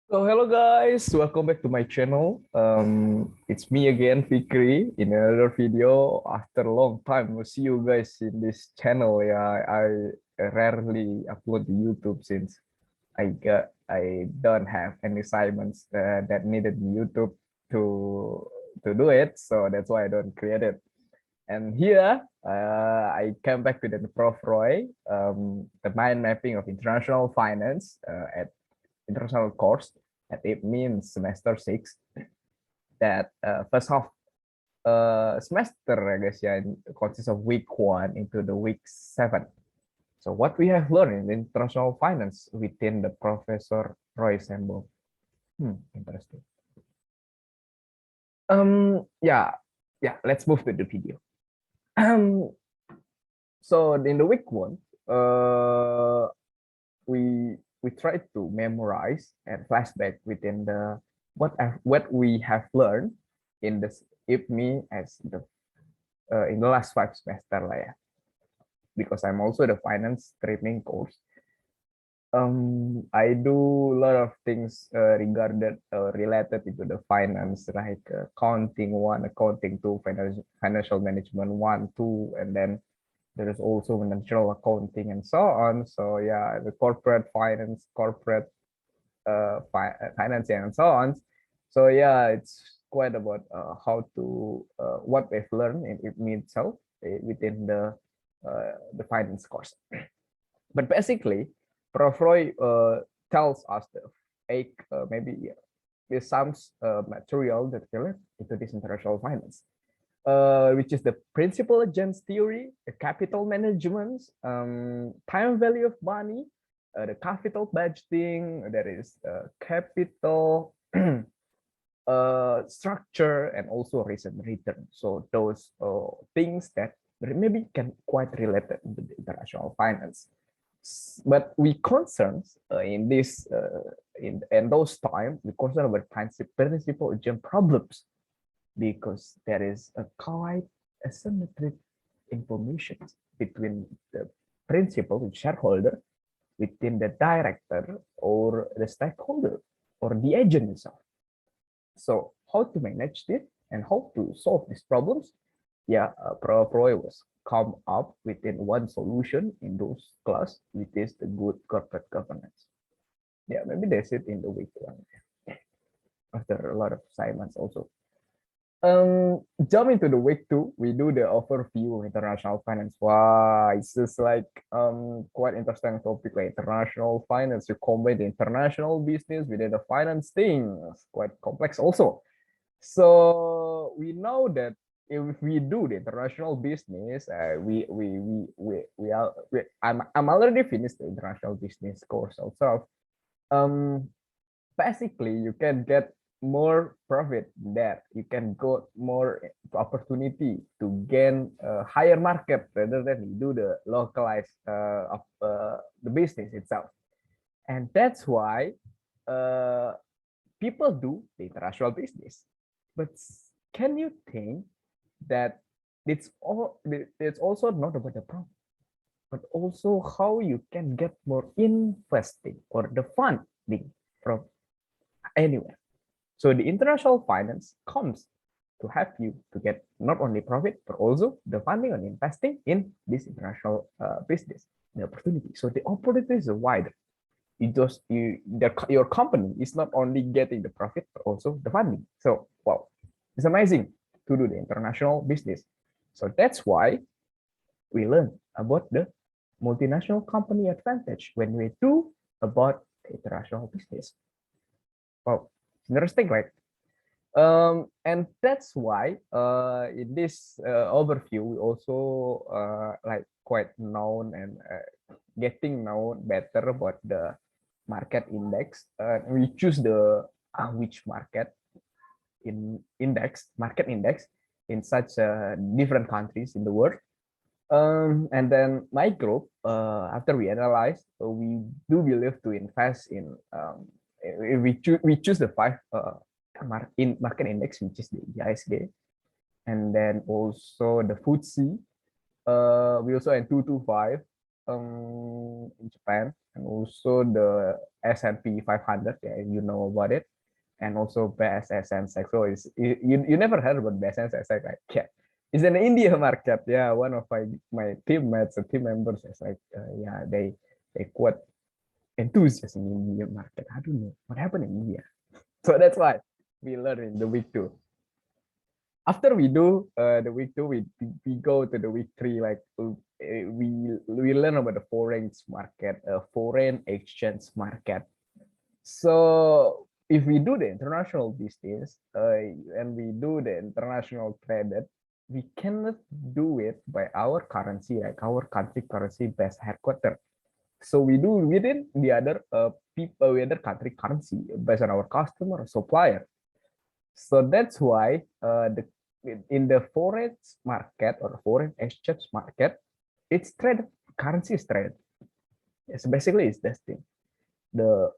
So hello guys, welcome back to my channel. It's me again, Fikri, in another video. After a long time, we'll see you guys in this channel. Yeah, I rarely upload to YouTube since I don't have any assignments that needed YouTube to do it. So that's why I don't create it. And here I came back to the Prof Roy, the mind mapping of international finance at international course at it means semester 6 that first half semester I guess yeah consists of week 1 into the week 7. So what we have learned in international finance within the Professor Roy Sembel. Interesting. Yeah, let's move to the video. So in the week 1 we try to memorize and flashback within the what we have learned in this IPME as the in the last 5 semester lah ya, because I'm also the finance training course. I do a lot of things regarded related to the finance, like accounting 1, accounting 2, financial management 1, 2, and then there is also financial accounting and so on. So yeah, the corporate finance, corporate financing and so on. So yeah, it's quite about how to what we've learned in IPME itself within the finance course. But basically, Prof Roy tells us the eight maybe yeah, there's some material that relate into this international finance. Which is the principal agents theory, the capital management, time value of money, the capital budgeting, there is capital structure, and also risk and return. So those things that maybe can quite related to the international finance. But we concerns in this in those times we concern about principal agent problems, because there is a quite asymmetric information between the principal shareholder within the director or the stakeholder or the agent itself. So how to manage this and how to solve these problems? Yeah, Prof Roy was come up within one solution in those class, which is the good corporate governance. Yeah, maybe that's it in the week 1 after a lot of assignments also. Jump into the week 2, we do the overview of international finance. Wow, it's just like quite interesting topic, like international finance. You combine the international business with the finance thing. It's quite complex also. So we know that if we do the international business, I'm already finished the international business course also. Basically you can get more profit there. You can go more opportunity to gain a higher market rather than you do the localized of the business itself. And that's why people do the international business. But can you think that it's also not about the profit, but also how you can get more investing or the funding from anywhere. So the international finance comes to help you to get not only profit, but also the funding and investing in this international business, the opportunity. So the opportunity is wider. Your company is not only getting the profit, but also the funding. So, wow, it's amazing to do the international business. So that's why we learn about the multinational company advantage when we do about the international business. Wow, interesting, right? And that's why in this overview we also like quite known and getting known better about the market index. We choose the which market market index in such different countries in the world. And then my group, after we analyze, we do believe to invest in we choose the 5 market index, which is the ISG, and then also the FTSE. We also have 225, in Japan, and also the S&P 500. Yeah, you know about it, and also BSS Sensex. So you never heard about BSS Sensex, right? Yeah, it's an India market. Yeah, one of my teammates, team members, is like, yeah, they quite enthusiasm in India market. I don't know what happened in India. So that's why we learn in the week 2. After we do the week 2, we go to the week 3. Like we learn about the forex market, foreign exchange market. So if we do the international business and we do the international credit, we cannot do it by our currency, like our country currency based headquarter. So we do within the other people, the other country currency based on our customer or supplier. So that's why in the forex market or foreign exchange market, it's traded, currency is traded. Yes, basically it's this thing. The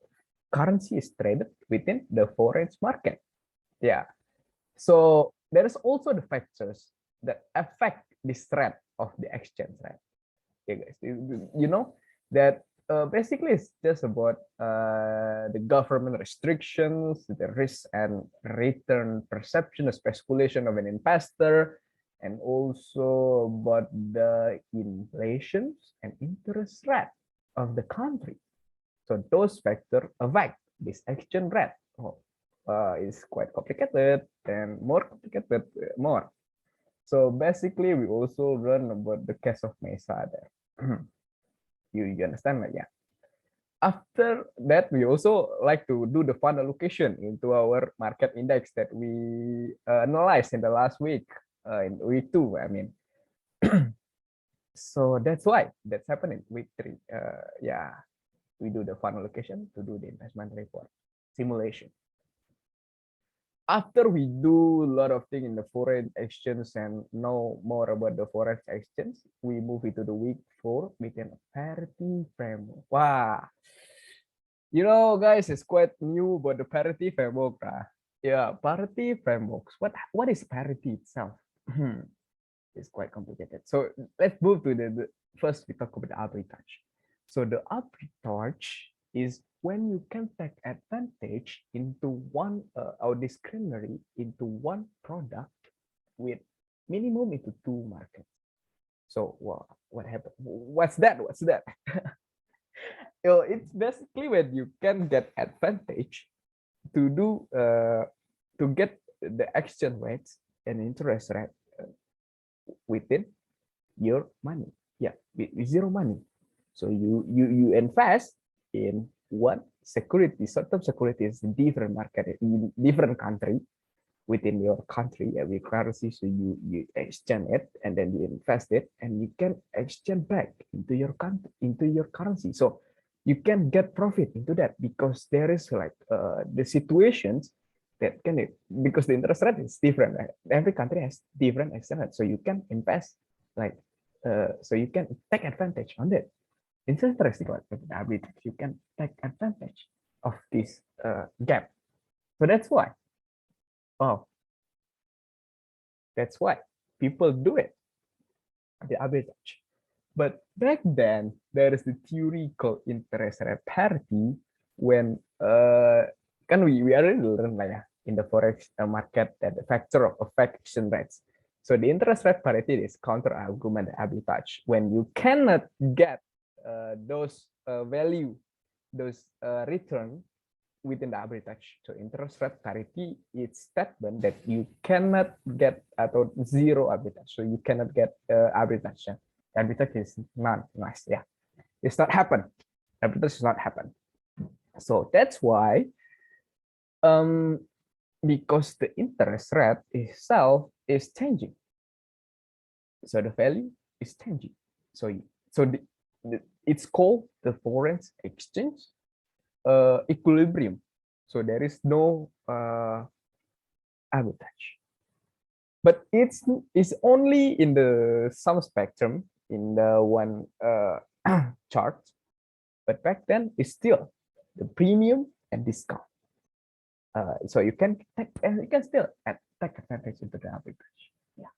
currency is traded within the forex market. Yeah. So there is also the factors that affect this trend of the exchange rate. Yeah, guys, you know that basically it's just about the government restrictions, the risk and return perception, the speculation of an investor, and also about the inflation and interest rate of the country. So those factors affect this exchange rate. Oh, it's quite complicated and more complicated, more. So basically, we also learn about the case of Mesa there. You understand, like, yeah. After that, we also like to do the fund allocation into our market index that we analyzed in the last week, in week 2, I mean. So that's why that's happening week 3. Yeah, we do the fund allocation to do the investment report simulation. After we do a lot of things in the foreign exchange and know more about the forex exchange, we move into the week 4 within a parity framework. Wow, you know, guys, it's quite new about the parity framework. Yeah, parity frameworks. What is parity itself? It's quite complicated. So let's move to the first. We talk about the arbitrage. So the arbitrage is when you can take advantage into one or discriminatory into one product with minimum into 2 markets. So what happened? What's that? What's that? It's basically when you can get advantage to do to get the exchange rates and interest rate within your money. Yeah, with 0 money. So you invest in one security, certain securities in different market, in different country within your country, every currency. So you exchange it and then you invest it, and you can exchange back into your country, into your currency. So you can get profit into that because there is like the situations that can, because the interest rate is different. Right? Every country has different exchange rate, so you can invest like so you can take advantage on it. It's interesting what you can take advantage of this gap. So that's why, oh, that's why people do it, the arbitrage. But back then, there is the theory called interest rate parity when can we already learned like in the forex market that the factor of affection rates. So the interest rate parity is counter argument arbitrage when you cannot get those value, those return within the arbitrage. So interest rate parity is statement that you cannot get atau zero arbitrage. So you cannot get arbitrage. Yeah? Arbitrage is not nice. Yeah, it's not happen. Arbitrage is not happen. So that's why because the interest rate itself is changing. So the value is changing. So it's called the foreign exchange equilibrium. So there is no arbitrage. But it's only in the some spectrum in the one chart. But back then it's still the premium and discount. So you can still take advantage into the arbitrage. Yeah,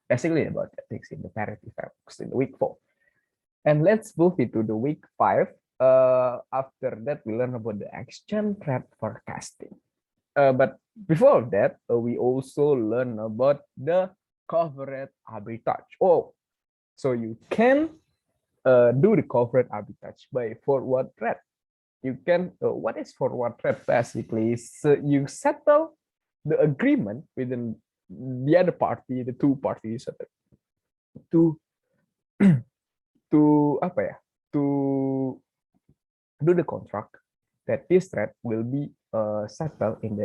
basically about the things in the parity frameworks in the week 4. And let's move into the week 5. After that, we learn about the exchange rate forecasting. But before that, we also learn about the covered arbitrage. Oh, so you can do the covered arbitrage by forward rate. You can, what is forward rate basically? So you settle the agreement within the other party, the two parties, to to apa ya, to do the contract that this rate will be settled in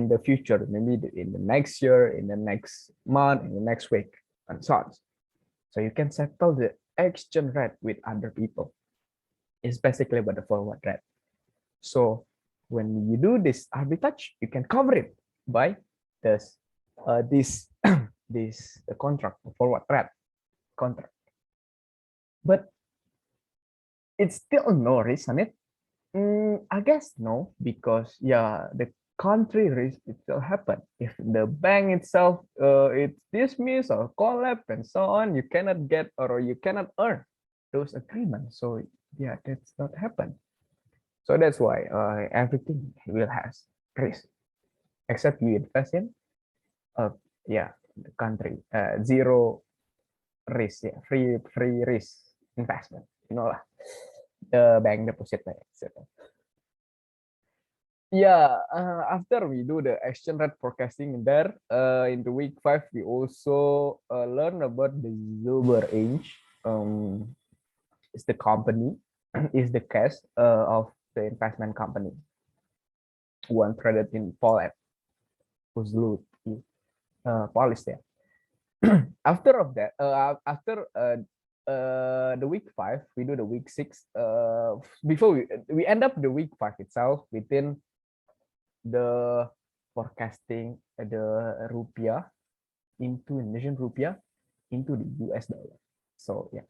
the future, maybe in the next year, in the next month, in the next week, and so on. So you can settle the exchange rate with other people. It's basically about the forward rate. So when you do this arbitrage, you can cover it by this this contract, forward rate contract. But it's still no risk on it. I guess no, because yeah, the country risk it will happen if the bank itself it's dismissed or collapse and so on. You cannot get or you cannot earn those agreements. So yeah, that's not happen. So that's why everything will has risk, except you invest in yeah, the country zero risk, yeah, free risk investment. You know lah, the bank deposit, etc. Yeah, after we do the exchange rate forecasting there, in the week 5, we also learn about the Uber age. Is the company, is the case of the investment company, one traded in Poland, who's Polish there. After of that, after the week 5, we do the week 6. Before we end up the week 5 itself within the forecasting the rupiah into Indonesian rupiah into the US dollar. So yeah,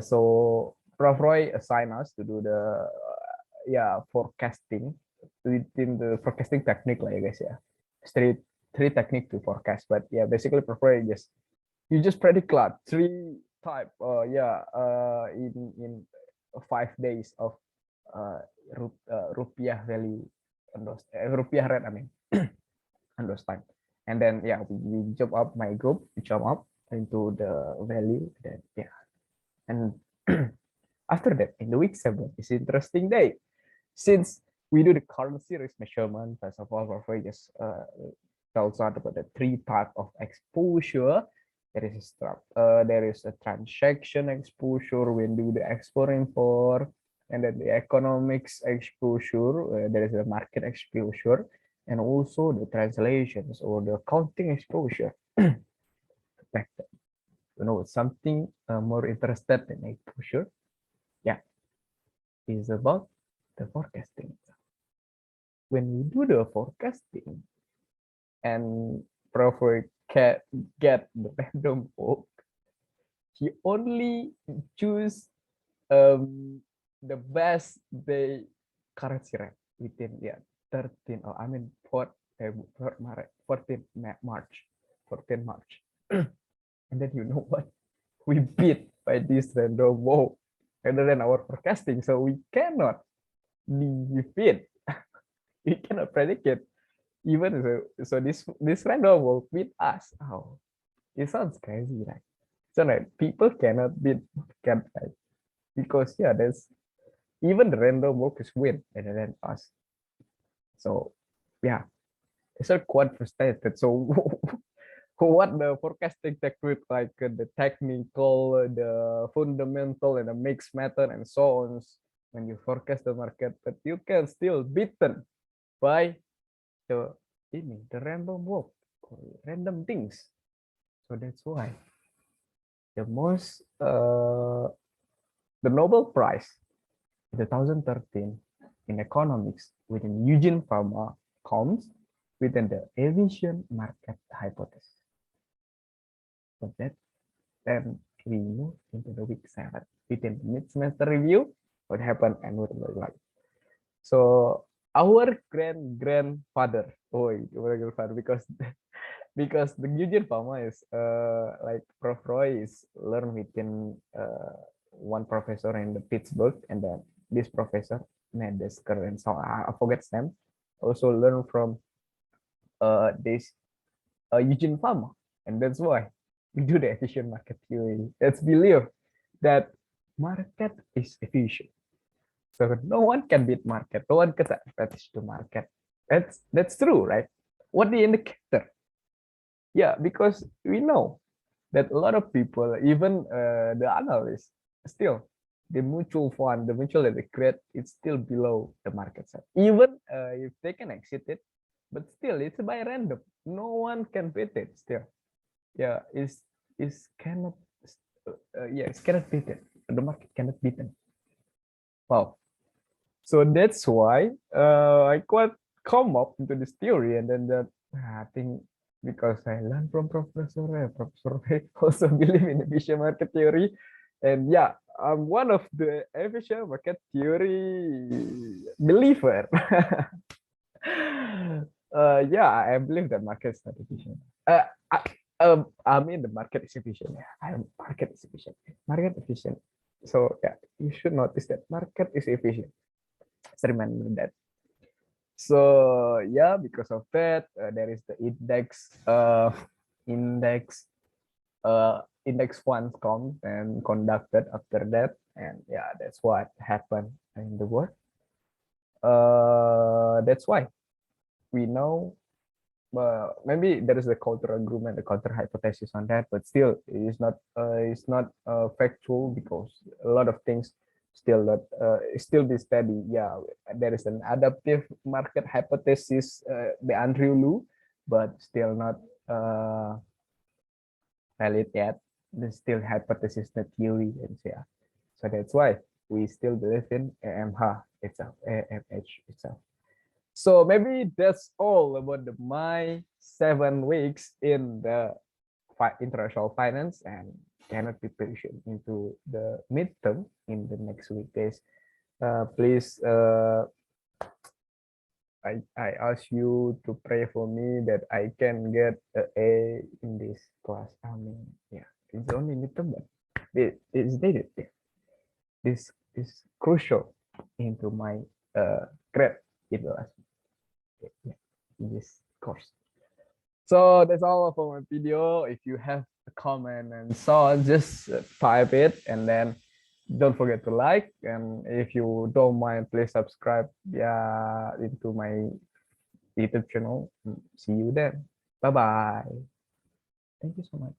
so Prof Roy assigned us to do the yeah, forecasting within the forecasting technique lah, guys, yeah. Three technique to forecast, but yeah, basically Prof Roy you just predict three type in 5 days of rupiah value on those rupiah rate, I mean, on those time. And then yeah, we jump up my group, we jump up into the value. Then yeah, and after that in the week 7 is interesting day, since we do the currency risk measurement. First of all, we just tells us about the 3 type of exposure. There is a transaction exposure when do the export import, and then the economics exposure. There is a market exposure, and also the translations or the accounting exposure. You know, something more interested in exposure, yeah, is about the forecasting. When we do the forecasting and Prof get the random walk, he only choose the best day currency rate within 13, or I mean 14 March. And then you know what? We beat by this random walk rather than our forecasting. So we cannot defeat. We cannot predict it. Even so this random walk beat us. Oh, it sounds crazy, right? So like people cannot beat right? Because yeah, there's even the random walk is win rather than us. So yeah, it's quite frustrated. So what the forecasting technique, like the technical, the fundamental, and the mixed method, and so on, when you forecast the market, but you can still beaten by the random walk, random things. So that's why the most the Nobel Prize in 2013 in economics within Eugene Fama comes within the aviation market hypothesis. So that then we move into the week 7 within the mid-semester review. What happened and what was like. So our grandfather, because the Eugene Fama is like Prof Roy is learned within one professor in the Pittsburgh, and then this professor, Medesker, and so I forget his name, also learn from this Eugene Fama, and that's why we do the efficient market theory. Let's believe that market is efficient. So no one can beat market. No one can advantage to market. That's true, right? What the indicator? Yeah, because we know that a lot of people, even the analysts, still the mutual fund, the mutual that they create, it's still below the market side. Even if they can exit it, but still it's by random. No one can beat it. Still, yeah, it's cannot. Yeah, it's cannot beat it. The market cannot beat it. Wow. So that's why I quite come up into this theory, and then that I think because I learned from Professor Ray also believe in efficient market theory, and yeah, I'm one of the efficient market theory believer. Yeah, I believe that market is not efficient. I mean the market is efficient. Yeah, market is efficient. Market efficient. So yeah, you should notice that market is efficient. Remember that. So yeah, because of that, there is the index index funds count and conducted after that, and yeah, that's what happened in the world. That's why we know. Maybe there is a counter argument, a counter hypothesis on that, but still, it's not factual because a lot of things still not still be studied. Yeah, there is an adaptive market hypothesis, the Andrew Lu, but still not valid yet. There's still hypothesis, not theory, and yeah. So that's why we still believe in AMH itself, AMH itself. So maybe that's all about my 7 weeks in the international finance, and cannot be patient into the midterm in the next weekdays. Please, I ask you to pray for me that I can get an A in this class. I mean, yeah, it's only midterm, but it's needed. This is crucial into my grade in the last in this course. So that's all for my video. If you have a comment and so on, just type it, and then don't forget to like. And if you don't mind, please subscribe into my YouTube channel. See you then. Bye bye. Thank you so much.